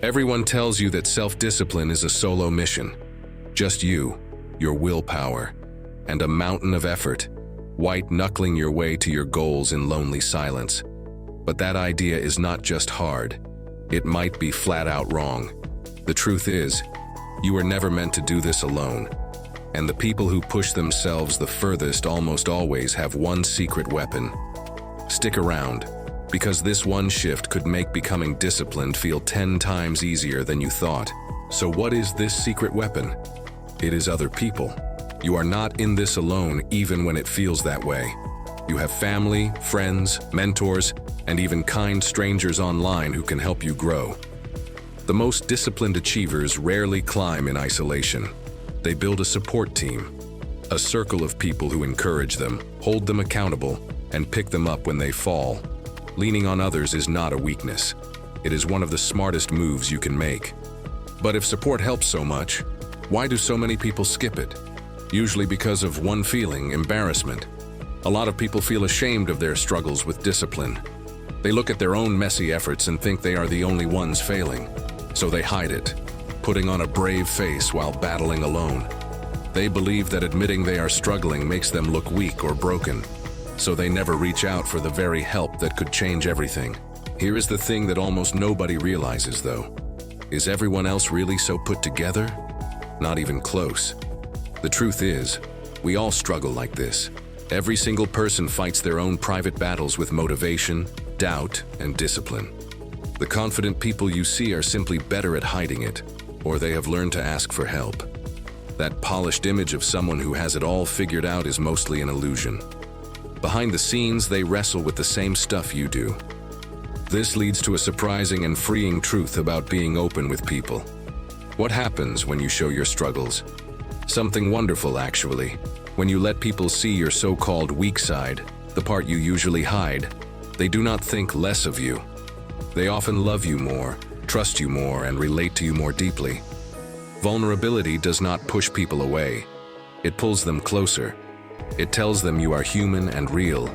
Everyone tells you that self-discipline is a solo mission. Just you, your willpower, and a mountain of effort, white-knuckling your way to your goals in lonely silence. But that idea is not just hard. It might be flat-out wrong. The truth is, you were never meant to do this alone. And the people who push themselves the furthest almost always have one secret weapon. Stick around, because this one shift could make becoming disciplined feel 10 times easier than you thought. So what is this secret weapon? It is other people. You are not in this alone even when it feels that way. You have family, friends, mentors, and even kind strangers online who can help you grow. The most disciplined achievers rarely climb in isolation. They build a support team, a circle of people who encourage them, hold them accountable, and pick them up when they fall. Leaning on others is not a weakness. It is one of the smartest moves you can make. But if support helps so much, why do so many people skip it? Usually because of one feeling: embarrassment. A lot of people feel ashamed of their struggles with discipline. They look at their own messy efforts and think they are the only ones failing. So they hide it, putting on a brave face while battling alone. They believe that admitting they are struggling makes them look weak or broken. So they never reach out for the very help that could change everything. Here is the thing that almost nobody realizes, though. Is everyone else really so put together? Not even close. The truth is, we all struggle like this. Every single person fights their own private battles with motivation, doubt, and discipline. The confident people you see are simply better at hiding it, or they have learned to ask for help. That polished image of someone who has it all figured out is mostly an illusion. Behind the scenes, they wrestle with the same stuff you do. This leads to a surprising and freeing truth about being open with people. What happens when you show your struggles? Something wonderful, actually. When you let people see your so-called weak side, the part you usually hide, they do not think less of you. They often love you more, trust you more, and relate to you more deeply. Vulnerability does not push people away. It pulls them closer. It tells them you are human and real,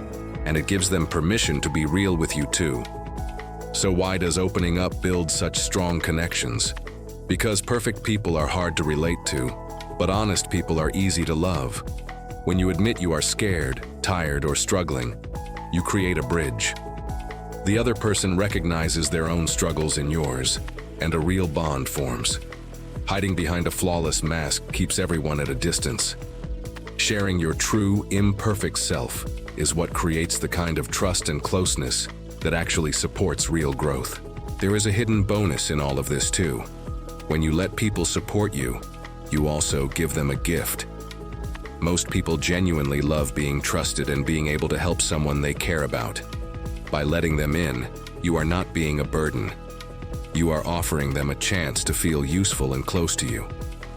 and it gives them permission to be real with you too. So why does opening up build such strong connections? Because perfect people are hard to relate to, but honest people are easy to love. When you admit you are scared, tired, or struggling, you create a bridge. The other person recognizes their own struggles in yours, and a real bond forms. Hiding behind a flawless mask keeps everyone at a distance. Sharing your true, imperfect self is what creates the kind of trust and closeness that actually supports real growth. There is a hidden bonus in all of this too. When you let people support you, you also give them a gift. Most people genuinely love being trusted and being able to help someone they care about. By letting them in, you are not being a burden. You are offering them a chance to feel useful and close to you.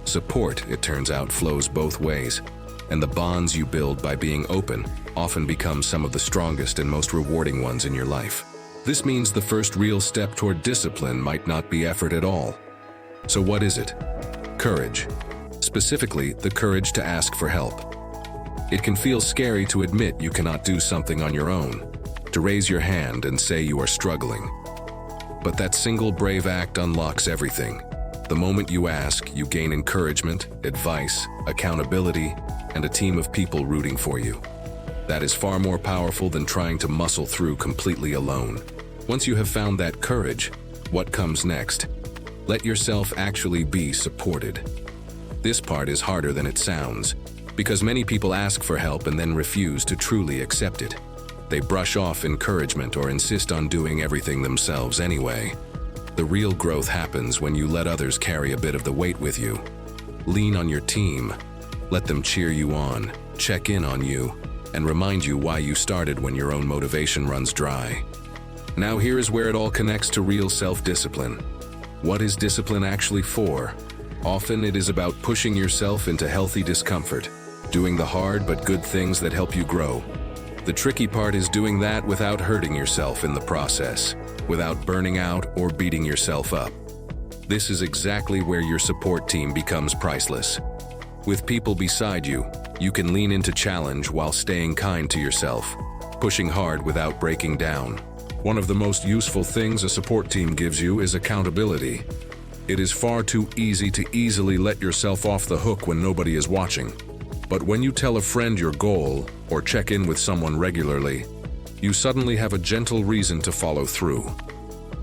Support, it turns out, flows both ways, and the bonds you build by being open often become some of the strongest and most rewarding ones in your life. This means the first real step toward discipline might not be effort at all. So what is it? Courage. Specifically, the courage to ask for help. It can feel scary to admit you cannot do something on your own, to raise your hand and say you are struggling. But that single brave act unlocks everything. The moment you ask, you gain encouragement, advice, accountability, and a team of people rooting for you. That is far more powerful than trying to muscle through completely alone. Once you have found that courage, what comes next? Let yourself actually be supported. This part is harder than it sounds, because many people ask for help and then refuse to truly accept it. They brush off encouragement or insist on doing everything themselves anyway. The real growth happens when you let others carry a bit of the weight with you. Lean on your team. Let them cheer you on, check in on you, and remind you why you started when your own motivation runs dry. Now here is where it all connects to real self-discipline. What is discipline actually for? Often it is about pushing yourself into healthy discomfort, doing the hard but good things that help you grow. The tricky part is doing that without hurting yourself in the process, without burning out or beating yourself up. This is exactly where your support team becomes priceless. With people beside you, you can lean into challenge while staying kind to yourself, pushing hard without breaking down. One of the most useful things a support team gives you is accountability. It is far too easy to easily let yourself off the hook when nobody is watching. But when you tell a friend your goal or check in with someone regularly, you suddenly have a gentle reason to follow through.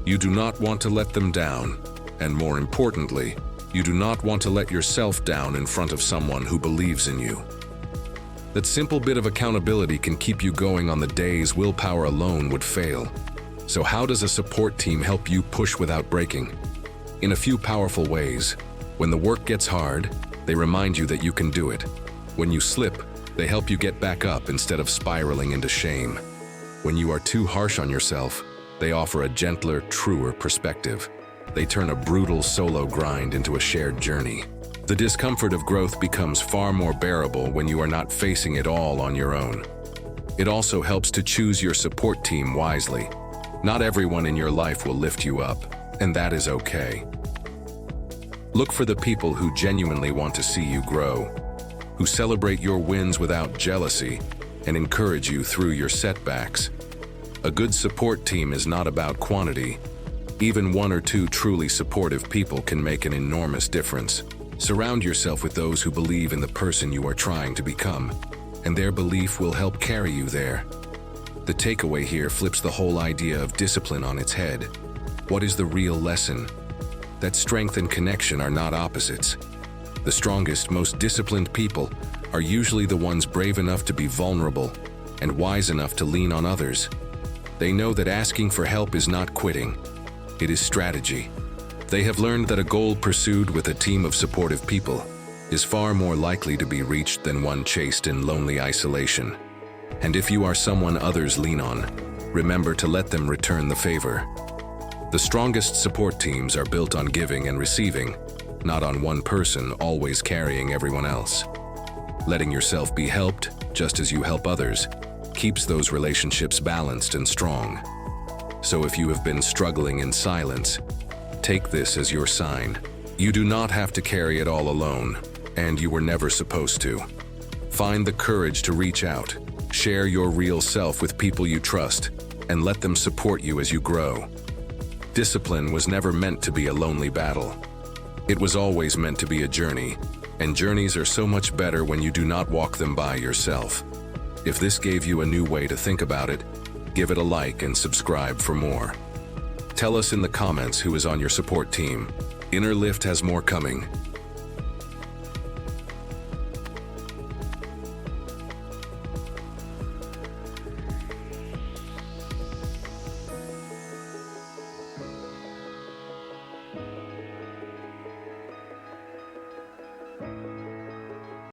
You do not want to let them down, and more importantly, you do not want to let yourself down in front of someone who believes in you. That simple bit of accountability can keep you going on the days willpower alone would fail. So how does a support team help you push without breaking? In a few powerful ways. When the work gets hard, they remind you that you can do it. When you slip, they help you get back up instead of spiraling into shame. When you are too harsh on yourself, they offer a gentler, truer perspective. They turn a brutal solo grind into a shared journey. The discomfort of growth becomes far more bearable when you are not facing it all on your own. It also helps to choose your support team wisely. Not everyone in your life will lift you up, and that is okay. Look for the people who genuinely want to see you grow, who celebrate your wins without jealousy and encourage you through your setbacks. A good support team is not about quantity. Even one or two truly supportive people can make an enormous difference. Surround yourself with those who believe in the person you are trying to become, and their belief will help carry you there. The takeaway here flips the whole idea of discipline on its head. What is the real lesson? That strength and connection are not opposites. The strongest, most disciplined people are usually the ones brave enough to be vulnerable and wise enough to lean on others. They know that asking for help is not quitting. It is strategy. They have learned that a goal pursued with a team of supportive people is far more likely to be reached than one chased in lonely isolation. And if you are someone others lean on, remember to let them return the favor. The strongest support teams are built on giving and receiving, not on one person always carrying everyone else. Letting yourself be helped, just as you help others, keeps those relationships balanced and strong. So if you have been struggling in silence, take this as your sign. You do not have to carry it all alone, and you were never supposed to. Find the courage to reach out, share your real self with people you trust, and let them support you as you grow. Discipline was never meant to be a lonely battle. It was always meant to be a journey, and journeys are so much better when you do not walk them by yourself. If this gave you a new way to think about it, give it a like and subscribe for more. Tell us in the comments who is on your support team. Inner Lift has more coming.